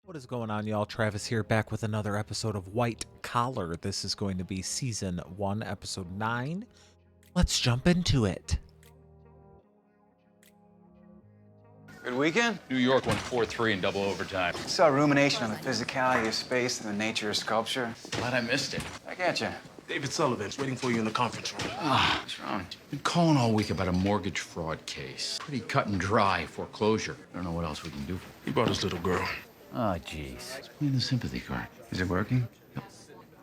What is going on, y'all? Travis here, back with another episode of White Collar. This is going to be Season 1, Episode 9. Let's jump into it. Good weekend? New York won 4-3 in double overtime. Saw rumination on the physicality of space and the nature of sculpture. Glad I missed it. I get you. David Sullivan's waiting for you in the conference room. What's wrong? Been calling all week about a mortgage fraud case. Pretty cut and dry foreclosure. I don't know what else we can do for you. He brought his little girl. Oh, jeez. Let's play the sympathy card. Is it working? Yep.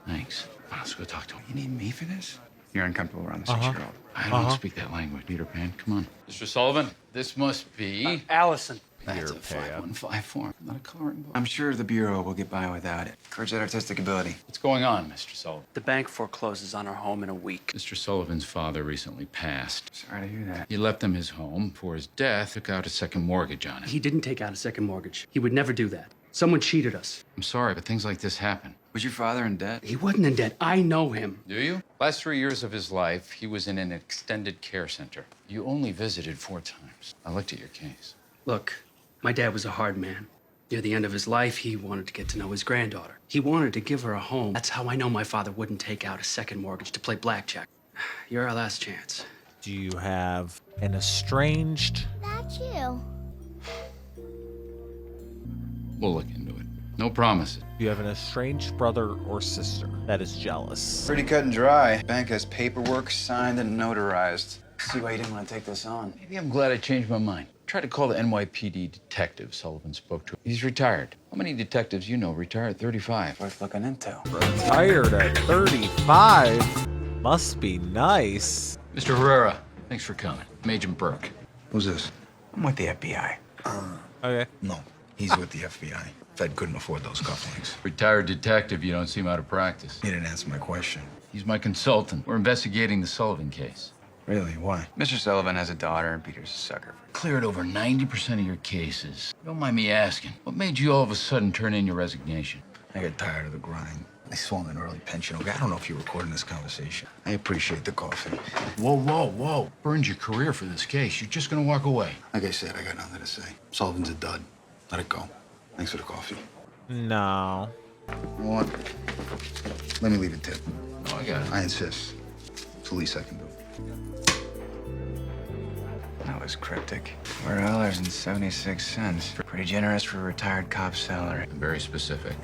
Thanks. Let's go talk to him. You need me for this? You're uncomfortable around the 6-year-old. I don't speak that language, Peter Pan. Come on. Mr. Sullivan, this must be... Allison. That's a 5154. Not a coloring book. I'm sure the Bureau will get by without it. Encourage that artistic ability. What's going on, Mr. Sullivan? The bank forecloses on our home in a week. Mr. Sullivan's father recently passed. Sorry to hear that. He left him his home. Before his death, took out a second mortgage on it. He didn't take out a second mortgage. He would never do that. Someone cheated us. I'm sorry, but things like this happen. Was your father in debt? He wasn't in debt. I know him. Do you? Last 3 years of his life, he was in an extended care center. You only visited 4 times. I looked at your case. Look, my dad was a hard man. Near the end of his life, he wanted to get to know his granddaughter. He wanted to give her a home. That's how I know my father wouldn't take out a second mortgage to play blackjack. You're our last chance. Do you have an estranged... That's you. We'll look into it. No promises. Do you have an estranged brother or sister that is jealous? Pretty cut and dry. Bank has paperwork signed and notarized. See why you didn't want to take this on. Maybe I'm glad I changed my mind. Tried to call the NYPD detective Sullivan spoke to. He's retired. How many detectives you know retired at 35? Worth looking into. Retired at 35? Must be nice. Mr. Herrera, thanks for coming. I'm Agent Burke. Who's this? I'm with the FBI. Okay. No, he's with the FBI. Fed couldn't afford those cufflinks. Retired detective, you don't seem out of practice. He didn't answer my question. He's my consultant. We're investigating the Sullivan case. Really? Why? Mr. Sullivan has a daughter, and Peter's a sucker. Cleared over 90% of your cases. Don't mind me asking, what made you all of a sudden turn in your resignation? I got tired of the grind. I swung an early pension. Okay, I don't know if you're recording this conversation. I appreciate the coffee. Whoa, whoa, whoa. Burned your career for this case. You're just gonna walk away. Like I said, I got nothing to say. Sullivan's a dud. Let it go. Thanks for the coffee. No. You know what? Let me leave a tip. Oh, I got it. I insist. It's the least I can do. That was cryptic. $4.76. Pretty generous for a retired cop's salary. Very specific.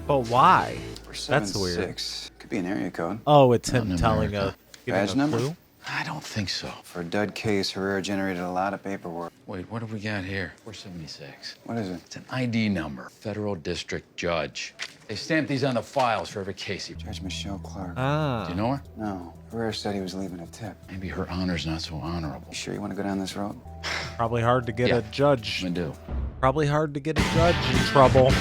But why? For That's weird. 76. Could be an area code. Oh, it's Not him in telling America. giving Badge a number? clue? I don't think so. For a dud case, Herrera generated a lot of paperwork. Wait, what have we got here? 476. What is it? It's an ID number. Federal District Judge. They stamp these on the files for every case. Judge Michelle Clark. Do Ah. you know her? No. Herrera said he was leaving a tip. Maybe her honor's not so honorable. You sure you want to go down this road? Probably hard to get Yeah. a judge. I do. Probably hard to get a judge in trouble.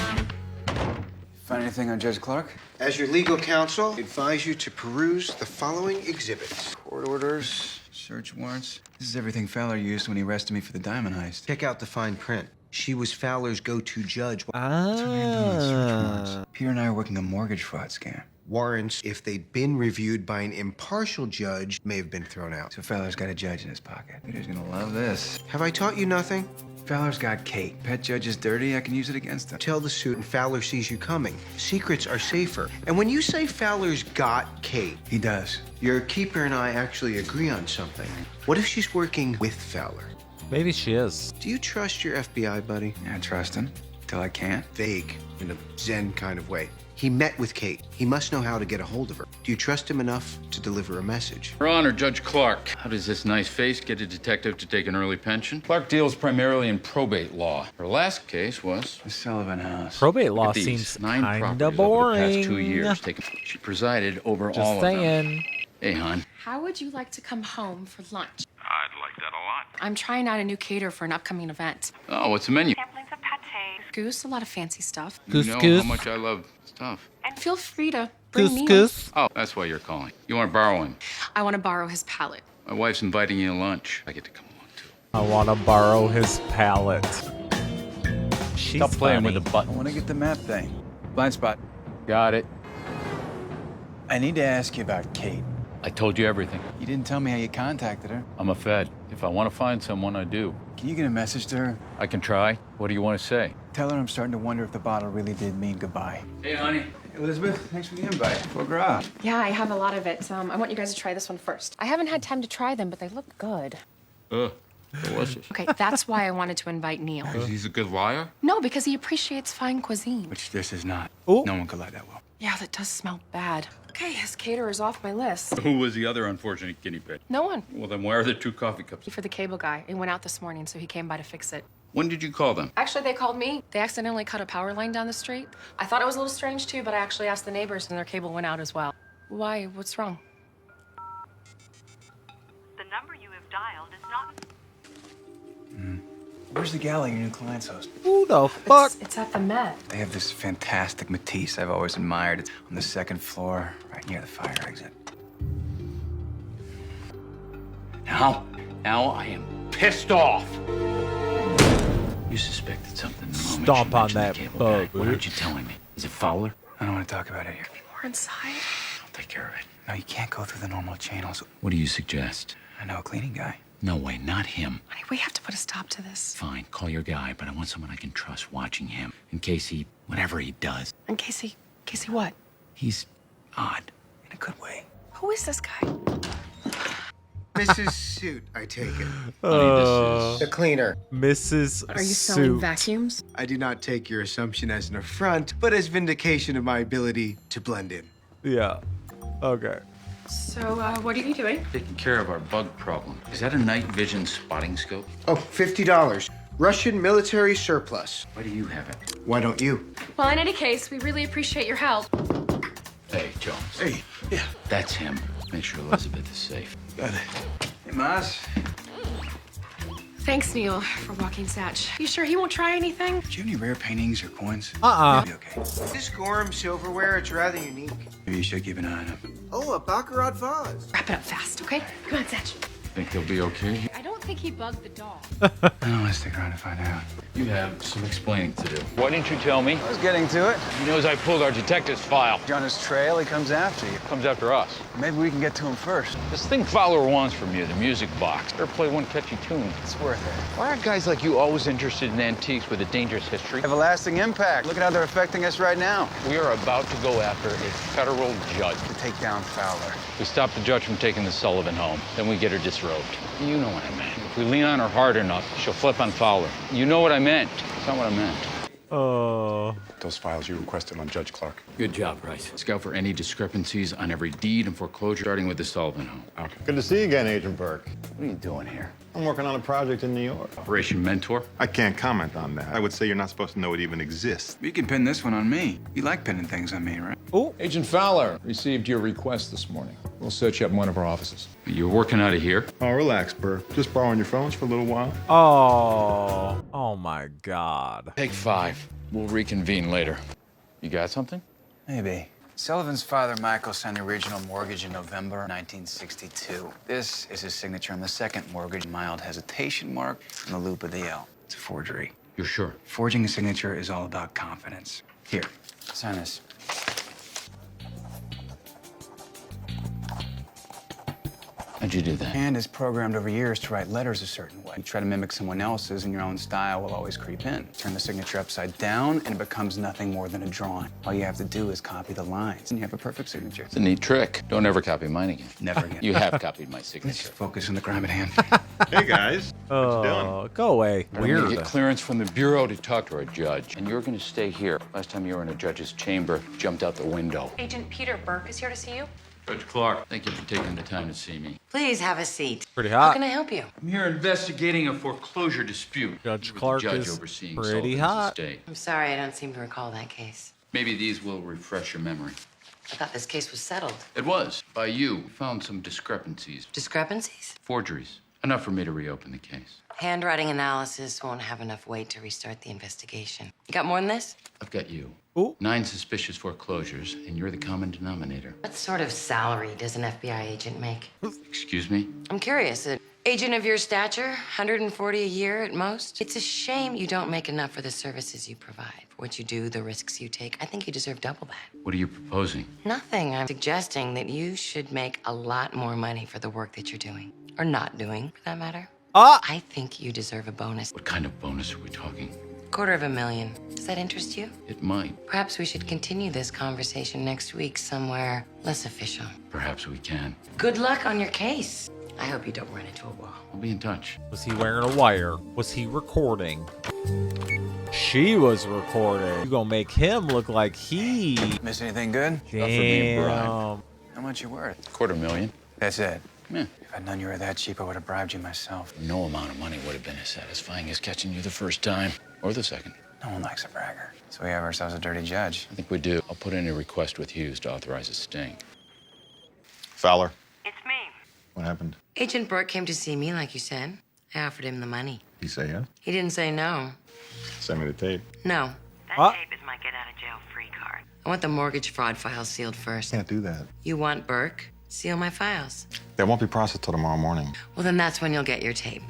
Find anything on Judge Clark? As your legal counsel, I advise you to peruse the following exhibits. Court orders, search warrants. This is everything Fowler used when he arrested me for the diamond heist. Check out the fine print. She was Fowler's go-to judge. Ah. Peter and I are working a mortgage fraud scam. Warrants, if they'd been reviewed by an impartial judge, may have been thrown out. So Fowler's got a judge in his pocket. Peter's gonna love this. Have I taught you nothing? Fowler's got Kate. Pet judge is dirty, I can use it against him. Tell the suit and Fowler sees you coming. Secrets are safer. And when you say Fowler's got Kate, He does. your keeper and I actually agree on something. What if she's working with Fowler? Maybe she is. Do you trust your FBI buddy? Yeah, I trust him. Till I can't. Vague, in a Zen kind of way. He met with Kate. He must know how to get a hold of her. Do you trust him enough to deliver a message? Her Honor, Judge Clark. How does this nice face get a detective to take an early pension? Clark deals primarily in probate law. Her last case was... The Sullivan house. Probate law Look at these, seems 9 kinda properties over boring. the past 2 years. She presided over Just all of them. saying. Hey, hon. How would you like to come home for lunch? I'd like that a lot. I'm trying out a new caterer for an upcoming event. Oh, what's the menu? Samplings of pate. Goose, a lot of fancy stuff. You know Couscous. how much I love stuff. And feel free to bring me. Couscous. Oh, that's why you're calling. You want to borrow him. I want to borrow his palette. My wife's inviting you to lunch. I get to come along, too. I want to borrow his palette. She's Stop playing funny. with the I button. want to get the map thing. Blind spot. Got it. I need to ask you about Kate. I told you everything. You didn't tell me how you contacted her. I'm a Fed. If I want to find someone, I do. Can you get a message to her? I can try. What do you want to say? Tell her I'm starting to wonder if the bottle really did mean goodbye. Hey, honey. Elizabeth, thanks for the invite. Foie gras. Yeah, I have a lot of it. I want you guys to try this one first. I haven't had time to try them, but they look good. Delicious. Okay, that's why I wanted to invite Neil. He's a good liar? No, because he appreciates fine cuisine. Which this is not. Ooh. No one could lie that well. Yeah, that does smell bad. Okay, his caterer's off my list. Who was the other unfortunate guinea pig? No one. Well, then where are the 2 coffee cups? For the cable guy. It went out this morning, so he came by to fix it. When did you call them? Actually, they called me. They accidentally cut a power line down the street. I thought it was a little strange, too, but I actually asked the neighbors, and their cable went out as well. Why? What's wrong? The number you have dialed is not. Where's the galley your new clients host? Who the fuck? It's at the Met. They have this fantastic Matisse I've always admired. It's on the 2nd floor, right near the fire exit. Now I am pissed off. You suspected something the moment Stomp you on mentioned that the cable bug, guy. Why aren't you telling me? Is it Fowler? I don't want to talk about it here. We're inside. I'll take care of it. No, you can't go through the normal channels. What do you suggest? I know a cleaning guy. No way, not him. Honey, we have to put a stop to this. Fine, call your guy, but I want someone I can trust watching him in case he, whatever he does. And Casey what? He's odd. In a good way. Who is this guy? Mrs. Suit, I take it. Honey, this The is... cleaner. Mrs. Are you selling Suit. vacuums? I do not take your assumption as an affront, but as vindication of my ability to blend in. Yeah. Okay. So, what are you doing? Taking care of our bug problem. Is that a night vision spotting scope? Oh, $50. Russian military surplus. Why do you have it? Why don't you? Well, in any case, we really appreciate your help. Hey, Jones. Hey, yeah, That's him. Make sure Elizabeth is safe. got it. Hey, Maz. Thanks, Neil, for walking Satch. You sure he won't try anything? Do you have any rare paintings or coins? Uh-uh. Maybe okay. This Gorham silverware, it's rather unique. Maybe you should keep an eye on him. Oh, a baccarat vase. Wrap it up fast, okay? Come on, Satch. Think he'll be okay? I don't think he bugged the dog. I don't want to stick around to find out. You have some explaining to do. Why didn't you tell me? I was getting to it. He knows I pulled our detective's file. You're on his trail, he comes after you. Comes after us. Maybe we can get to him first. This thing Fowler wants from you, the music box. Better play one catchy tune. It's worth it. Why are guys like you always interested in antiques with a dangerous history? Have a lasting impact. Look at how they're affecting us right now. We are about to go after a federal judge. To take down Fowler. We stop the judge from taking the Sullivan home. Then we get her disrobed. You know what I meant. If we lean on her hard enough, she'll flip on Fowler. You know what I meant. It's not what I meant. Those files you requested on Judge Clark. Good job, Bryce. Scout for any discrepancies on every deed and foreclosure, starting with the Sullivan home. Okay. Good to see you again, Agent Burke. What are you doing here? I'm working on a project in New York. Operation Mentor? I can't comment on that. I would say you're not supposed to know it even exists. You can pin this one on me. You like pinning things on me, right? Agent Fowler received your request this morning. We'll search up one of our offices. You're working out of here? Oh, relax, Burke. Just borrowing your phones for a little while. Oh my God. Take 5. We'll reconvene later. You got something? Maybe. Sullivan's father, Michael, signed the original mortgage in November 1962. This is his signature on the second mortgage, mild hesitation mark, and the loop of the L. It's a forgery. You're sure? Forging a signature is all about confidence. Here, sign this. How'd you do that? Hand is programmed over years to write letters a certain way. You try to mimic someone else's, and your own style will always creep in. Turn the signature upside down, and it becomes nothing more than a drawing. All you have to do is copy the lines, and you have a perfect signature. It's a neat trick. Don't ever copy mine again. Never again. You have copied my Let's signature. just focus on the crime at hand. Hey, guys. What you doing? Go away. I'm gonna Weird. get clearance from the Bureau to talk to our judge. And you're gonna stay here. Last time you were in a judge's chamber, jumped out the window. Agent Peter Burke is here to see you. Judge Clark, thank you for taking the time to see me. Please have a seat. Pretty How hot. can I help you? I'm here investigating a foreclosure dispute. Judge with Clark the judge is overseeing pretty Sullivan's hot. estate. I'm sorry, I don't seem to recall that case. Maybe these will refresh your memory. I thought this case was settled. It was, by you. We found some discrepancies. Discrepancies? Forgeries. Enough for me to reopen the case. Handwriting analysis won't have enough weight to restart the investigation. You got more than this? I've got you. Ooh. 9 suspicious foreclosures, and you're the common denominator. What sort of salary does an FBI agent make? Excuse me? I'm curious. An agent of your stature, 140 a year at most? It's a shame you don't make enough for the services you provide. For what you do, the risks you take. I think you deserve double that. What are you proposing? Nothing. I'm suggesting that you should make a lot more money for the work that you're doing. Or not doing, for that matter. I think you deserve a bonus. What kind of bonus are we talking? $250,000. Does that interest you? It might. Perhaps we should continue this conversation next week somewhere less official. Perhaps we can. Good luck on your case. I hope you don't run into a wall. I'll be in touch. Was he wearing a wire? Was he recording? She was recording. You gonna make him look like he... Miss anything good? Damn. How much you worth? $250,000. That's it. Yeah. If I'd known you were that cheap, I would have bribed you myself. No amount of money would have been as satisfying as catching you the first time. Or the second. No one likes a bragger. So we have ourselves a dirty judge. I think we do. I'll put in a request with Hughes to authorize a sting. Fowler, It's me. what happened? Agent Burke came to see me, like you said. I offered him the money. He say yes? He didn't say no. Send me the tape. No. That tape is my get-out-of-jail-free card. I want the mortgage fraud files sealed first. Can't do that. You want Burke? Seal my files. They won't be processed till tomorrow morning. Well, then that's when you'll get your tape.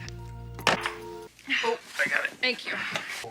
Oh, I got it. Thank you.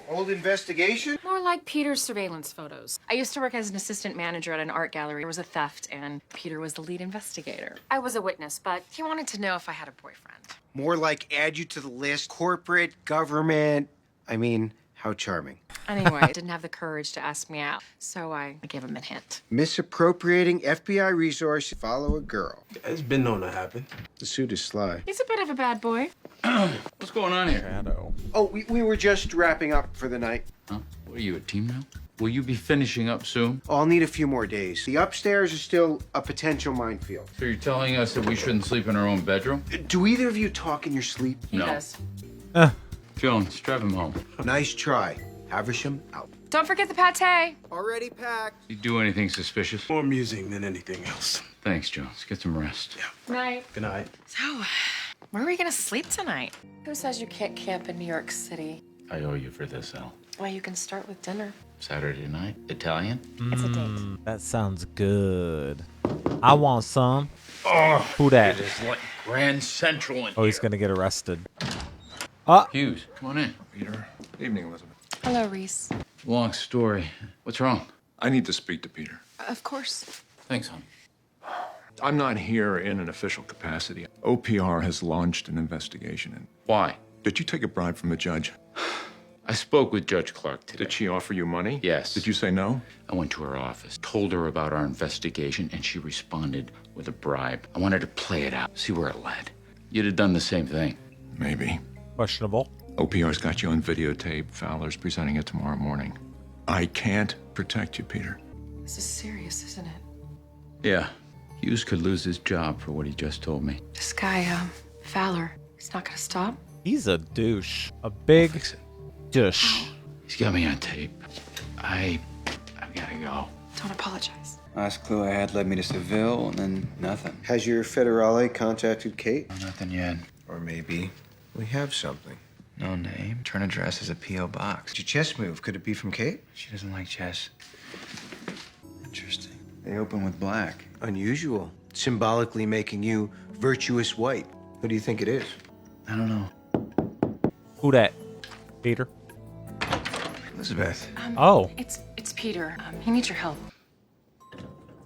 Old investigation? More like Peter's surveillance photos. I used to work as an assistant manager at an art gallery. There was a theft, and Peter was the lead investigator. I was a witness, but he wanted to know if I had a boyfriend. More like add you to the list. Corporate, government. I mean, how charming. Anyway, I didn't have the courage to ask me out, so I gave him a hint. Misappropriating FBI resource to follow a girl. It's been known to happen. The suit is sly. He's a bit of a bad boy. What's going on here? Shadow. Oh, we were just wrapping up for the night. Huh? What are you, a team now? Will you be finishing up soon? I'll need a few more days. The upstairs is still a potential minefield. So you're telling us that we shouldn't sleep in our own bedroom? Do either of you talk in your sleep? He No. does. Jones, drive him home. Nice try. Havisham out. Don't forget the pate. Already packed. You do anything suspicious? More amusing than anything else. Thanks, Jones. Get some rest. Night. Good night. So, where are we gonna sleep tonight? Who says you can't camp in New York City? I owe you for this, Elle. Well, you can start with dinner. Saturday night? Italian? It's a date. That sounds good. I want some. Oh, Who that? It is like Grand Central in Oh, he's here. gonna get arrested. Hughes, come on in. Peter. Evening, Elizabeth. Hello, Reese. Long story. What's wrong? I need to speak to Peter. Of course. Thanks, hon. I'm not here in an official capacity. OPR has launched an investigation. And Why? did you take a bribe from the judge? I spoke with Judge Clark today. Did she offer you money? Yes. Did you say no? I went to her office, told her about our investigation, and she responded with a bribe. I wanted to play it out, see where it led. You'd have done the same thing. Maybe. Questionable. OPR's got you on videotape. Fowler's presenting it tomorrow morning. I can't protect you, Peter. This is serious, isn't it? Yeah. Hughes could lose his job for what he just told me. This guy, Fowler, he's not gonna stop. He's a douche. A big douche. He's got me on tape. I've gotta go. Don't apologize. Last clue I had led me to Seville, and then nothing. Has your federale contacted Kate? Nothing yet. Or maybe we have something. No name. Turn address as a P.O. box. It's a chess move. Could it be from Kate? She doesn't like chess. Interesting. They open with black. Unusual. Symbolically making you virtuous white. Who do you think it is? I don't know. Who that? Peter? Elizabeth. Oh. It's Peter. He needs your help.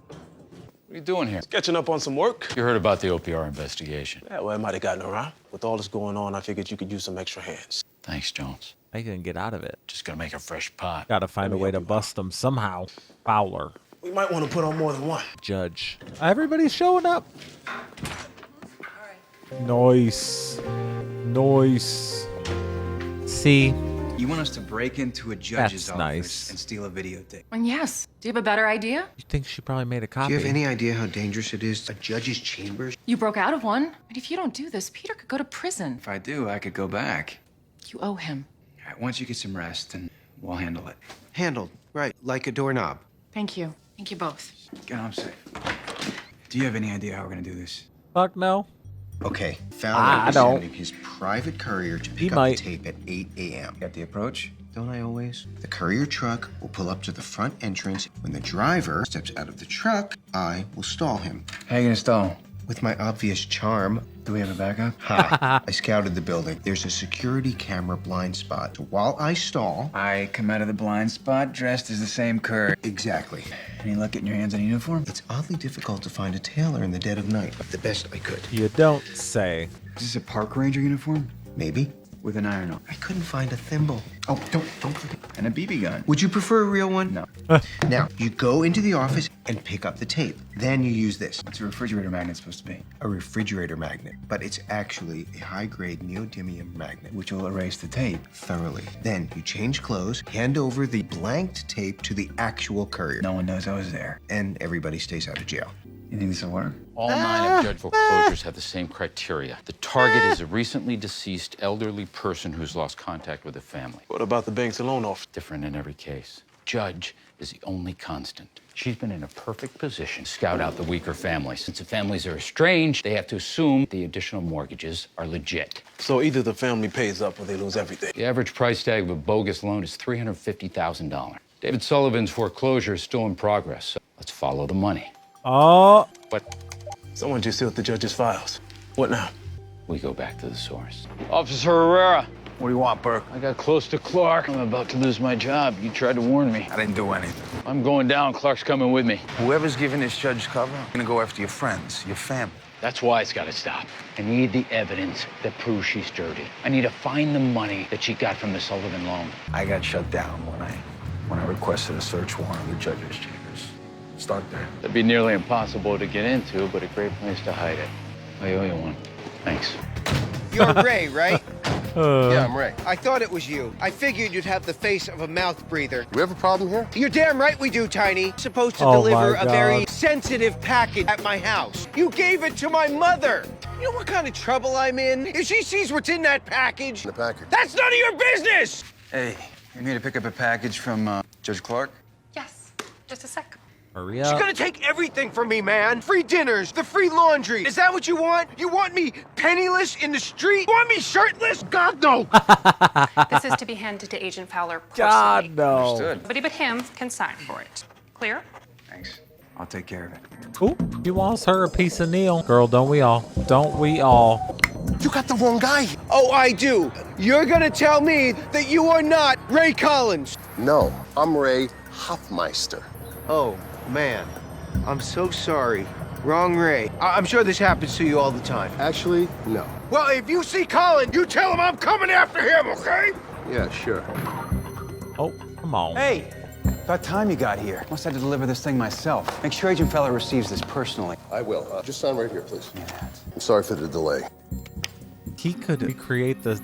What are you doing here? Catching up on some work. You heard about the OPR investigation. Yeah, well, it might have gotten around. With all this going on, I figured you could use some extra hands. Thanks, Jones. I can get out of it. Just gonna make a fresh pot. Gotta find a way to bust him somehow. Fowler. We might want to put on more than one. Judge. Everybody's showing up. Nice. Nice. See? You want us to break into a judge's That's office nice. and steal a videotape? And yes. Do you have a better idea? You think she probably made a copy? Do you have any idea how dangerous it is? A judge's chambers? You broke out of one. And if you don't do this, Peter could go to prison. If I do, I could go back. You owe him. All right, once you get some rest, and we'll handle it. Handled. Right, like a doorknob. Thank you. Thank you both. Get home safe. Do you have any idea how we're gonna do this? Fuck no. Okay, Fowler I is don't. sending his private courier to He pick up might. the tape at 8 a.m. Got the approach? Don't I always? The courier truck will pull up to the front entrance. When the driver steps out of the truck, I will stall him. How you gonna stall? With my obvious charm. Do we have a backup? Ha! I scouted the building. There's a security camera blind spot. So while I stall... I come out of the blind spot dressed as the same Kurt. Exactly. Any luck getting your hands on a uniform? It's oddly difficult to find a tailor in the dead of night. The best I could. You don't say. Is this a park ranger uniform? Maybe. with an iron on. I couldn't find a thimble. Oh, don't forget. And a BB gun. Would you prefer a real one? No. Now, you go into the office and pick up the tape. Then you use this. What's a refrigerator magnet supposed to be? A refrigerator magnet, but it's actually a high-grade neodymium magnet, Which will erase the tape. thoroughly. Then you change clothes, hand over the blanked tape to the actual courier, No one knows I was there. and everybody stays out of jail. You think this will work? All 9 of Judge foreclosures have the same criteria. The target is a recently deceased elderly person who's lost contact with a family. What about the bank's loan officer? Different in every case. Judge is the only constant. She's been in a perfect position to scout out the weaker families. Since the families are estranged, they have to assume the additional mortgages are legit. So either the family pays up or they lose everything. The average price tag of a bogus loan is $350,000. David Sullivan's foreclosure is still in progress, so let's follow the money. Oh. But Someone just sealed the judge's files. What now? we go back to the source. Officer Herrera, What do you want, Burke? I got close to Clark. I'm about to lose my job. You tried to warn me. I didn't do anything. I'm going down. Clark's coming with me. Whoever's giving this judge cover, I'm gonna go after your friends, your family. That's why it's got to stop. I need the evidence that proves she's dirty. I need to find the money that she got from the Sullivan loan. I got shut down when I requested a search warrant of the judge's chambers. Start there. That'd be nearly impossible to get into, but a great place to hide it. I owe you one. Thanks. You're Ray, right? Yeah, I'm Ray. I thought it was you. I figured you'd have the face of a mouth breather. We have a problem here? You're damn right we do, Tiny. Supposed to Oh deliver my a very God. sensitive package at my house. You gave it to my mother. You know what kind of trouble I'm in? If she sees what's in that package, The package. that's none of your business! Hey, you need to pick up a package from Judge Clark? Yes, just a sec. Hurry She's up. gonna take everything from me, man. Free dinners, the free laundry. Is that what you want? You want me penniless in the street? You want me shirtless? God, no! This is to be handed to Agent Fowler personally. God, no. Understood. Nobody but him can sign for it. Clear? Thanks. I'll take care of it. Ooh, he wants her a piece of Neil. Girl, don't we all? Don't we all? You got the wrong guy. Oh, I do. You're gonna tell me that you are not Ray Collins. No, I'm Ray Hoffmeister. Oh, man. I'm so sorry. Wrong Ray. I'm sure this happens to you all the time. Actually, no. Well, if you see Colin, you tell him I'm coming after him, okay? Yeah, sure. Oh, come on. Hey, about time you got here. Must have to deliver this thing myself. Make sure Agent Feller receives this personally. I will. Just sign right here, please. I'm sorry for the delay. He could recreate the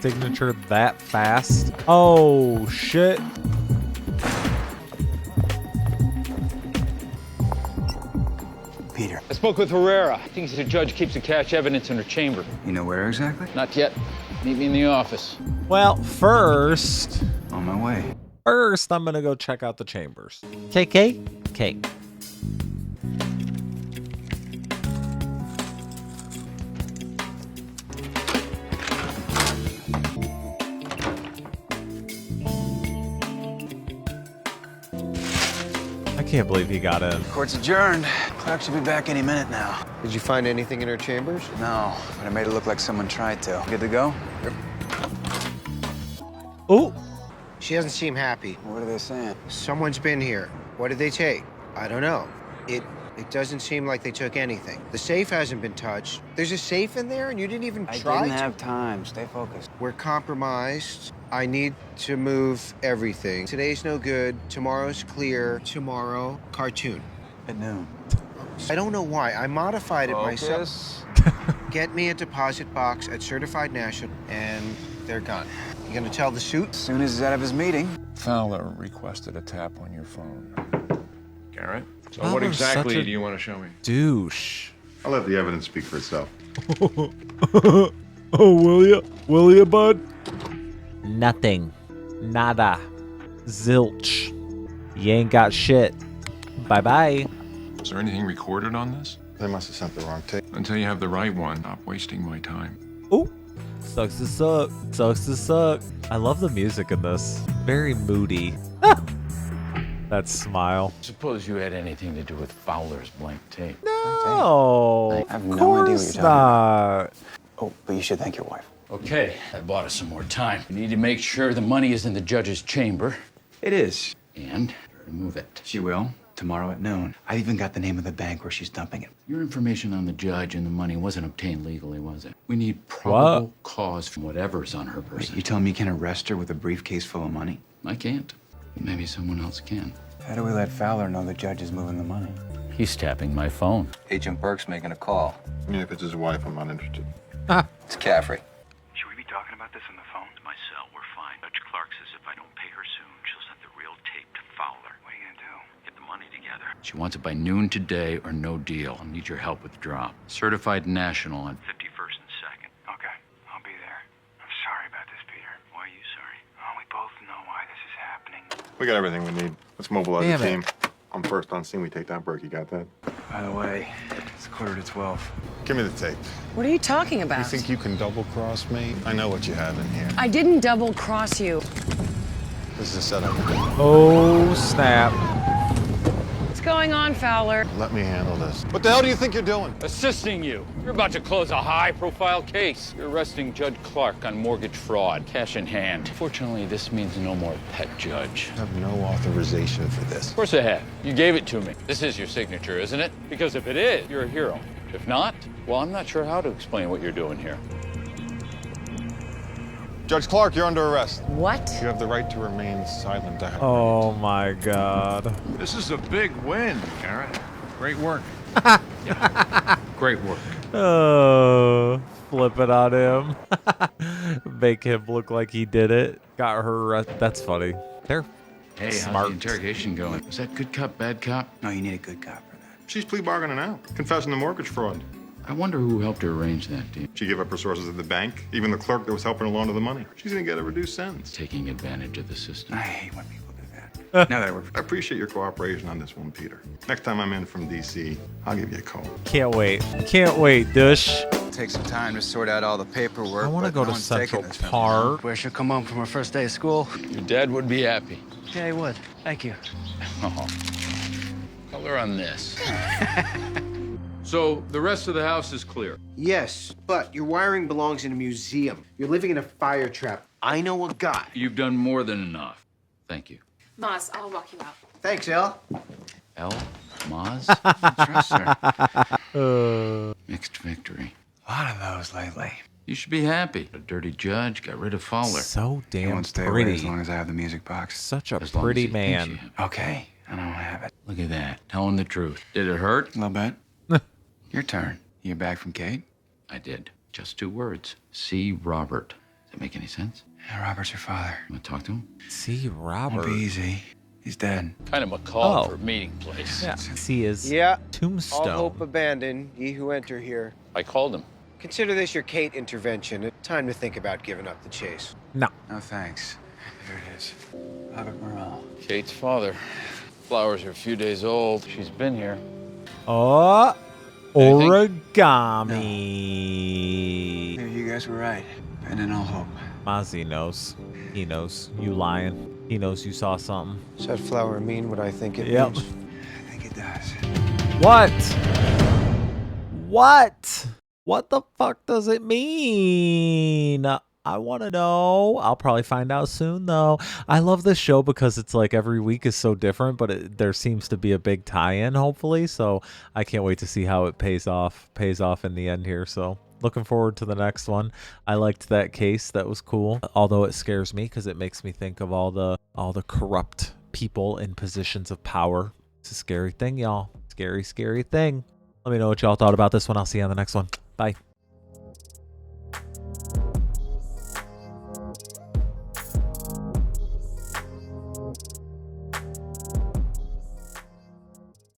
signature that fast. Oh, shit. Peter, I spoke with Herrera. I think the judge keeps the cash evidence in her chamber. you know where exactly? Not yet. Meet me in the office. Well, first, On my way. I'm gonna go check out the chambers. KK? I can't believe he got in. Court's adjourned. Clark should be back any minute now. Did you find anything in her chambers? No, but I made it look like someone tried to. Good to go? Ooh. She doesn't seem happy. What are they saying? Someone's been here. What did they take? I don't know. It doesn't seem like they took anything. The safe hasn't been touched. There's a safe in there and you didn't even I try didn't to? have time. Stay focused. We're compromised. I need to move everything. Today's no good. Tomorrow's clear. Tomorrow, cartoon. At noon. I don't know why. I modified it myself. Focus. Get me a deposit box at Certified National, and they're gone. You gonna tell the suit? As soon as he's out of his meeting. Fowler requested a tap on your phone. Garrett? So Fowler's what exactly such a do you want to show me? Douche. I'll let the evidence speak for itself. Oh, will ya? Will ya, bud? Nothing. Nada. Zilch. You ain't got shit. Bye-bye. Is there anything recorded on this? They must have sent the wrong tape. Until you have the right one, stop wasting my time. Ooh. Sucks to suck. Sucks to suck. I love the music in this. Very moody. That smile. Suppose you had anything to do with Fowler's blank tape. No. I have no of idea what course you're talking not. Oh, but you should thank your wife. Okay, that bought us some more time. We need to make sure the money is in the judge's chamber It is. and remove it. She will. tomorrow at noon. I even got the name of the bank where she's dumping it. Your information on the judge and the money wasn't obtained legally, was it? We need probable cause from whatever's on her person. Wait, you telling me you can arrest her with a briefcase full of money? I can't. Maybe someone else can. How do we let Fowler know the judge is moving the money? He's tapping my phone. Agent Burke's making a call. Yeah, if it's his wife, I'm not interested. It's Caffrey. Should we be talking about this on the phone? My cell, we're fine. Judge Clark says if I don't pay her soon, she'll send the real tape to Fowler. What are you gonna do? Get the money together. She wants it by noon today or no deal. I'll need your help with the drop. Certified national on 51st and 2nd. Okay, I'll be there. I'm sorry about this, Peter. Why are you sorry? Oh, we both know why this is happening. We got everything we need. Let's mobilize Damn the it. team. I'm first on scene. We take that break. You got that? By the way, it's 11:45. Give me the tape. What are you talking about? You think you can double-cross me? I know what you have in here. I didn't double cross you. This is a setup. Oh, snap. What's going on, Fowler? Let me handle this. What the hell do you think you're doing? Assisting you. You're about to close a high-profile case. You're arresting Judge Clark on mortgage fraud, cash in hand. Fortunately, this means no more pet judge. I have no authorization for this. Of course I have. You gave it to me. This is your signature, isn't it? Because if it is, you're a hero. If not, well, I'm not sure how to explain what you're doing here. Judge Clark, you're under arrest. What? You have the right to remain silent. Oh my God. This is a big win, Karen. Great work. Great work. Oh, flip it on him. Make him look like he did it. Got her arrested. That's funny. They're Hey, smart. how's the interrogation going? Was that good cop, bad cop? No, you need a good cop for that. She's plea bargaining out, confessing to mortgage fraud. I wonder who helped her arrange that deal. She gave up her sources at the bank, even the clerk that was helping her launder the money. She's gonna get a reduced sentence. Taking advantage of the system. I hate when people do that. Now that I work I appreciate your cooperation on this one, Peter. Next time I'm in from DC, I'll give you a call. Can't wait. Can't wait, Dush. take some time to sort out all the paperwork. I want to but go no to one's taking Central this from me. Park. Where she'll come home from her first day of school. Your dad would be happy. Yeah, he would. Thank you. Oh. Color on this. So the rest of the house is clear. Yes, but your wiring belongs in a museum. You're living in a fire trap. I know a guy. You've done more than enough. Thank you. Maz, I'll walk you out. Thanks, El. El? Maz? Trust her. Mixed victory. A lot of those lately. You should be happy. A dirty judge got rid of Fowler. So He damn won't stay away pretty. as long as I have the music box. Such a As long as pretty he thinks man. you- Okay, I don't have it. Look at that. Telling the truth. Did it hurt? A little bit. Your turn. You back from Kate? I did. Just 2 words. See Robert. Does that make any sense? Yeah, Robert's your father. You want to talk to him? See Robert. Won't be easy. He's dead. Kind of macabre Oh. for a meeting place. Yeah. See his Yeah. tombstone. All hope abandoned, ye who enter here. I called him. Consider this your Kate intervention. Time to think about giving up the chase. No. No thanks. There it is. Robert Morrell. Kate's father. Flowers are a few days old. She's been here. Oh, Anything? origami. Maybe you guys were right. And then I'll hope. Mozzie knows. He knows. You lying. He knows you saw something. Does that flower mean what I think it Yep. means? I think it does. What? What? What the fuck does it mean? I want to know. I'll probably find out soon, though. I love this show because it's like every week is so different, but there seems to be a big tie-in, hopefully. So I can't wait to see how it pays off in the end here. So looking forward to the next one. I liked that case. That was cool. Although it scares me because it makes me think of all the corrupt people in positions of power. It's a scary thing, y'all. Scary, scary thing. Let me know what y'all thought about this one. I'll see you on the next one. Bye.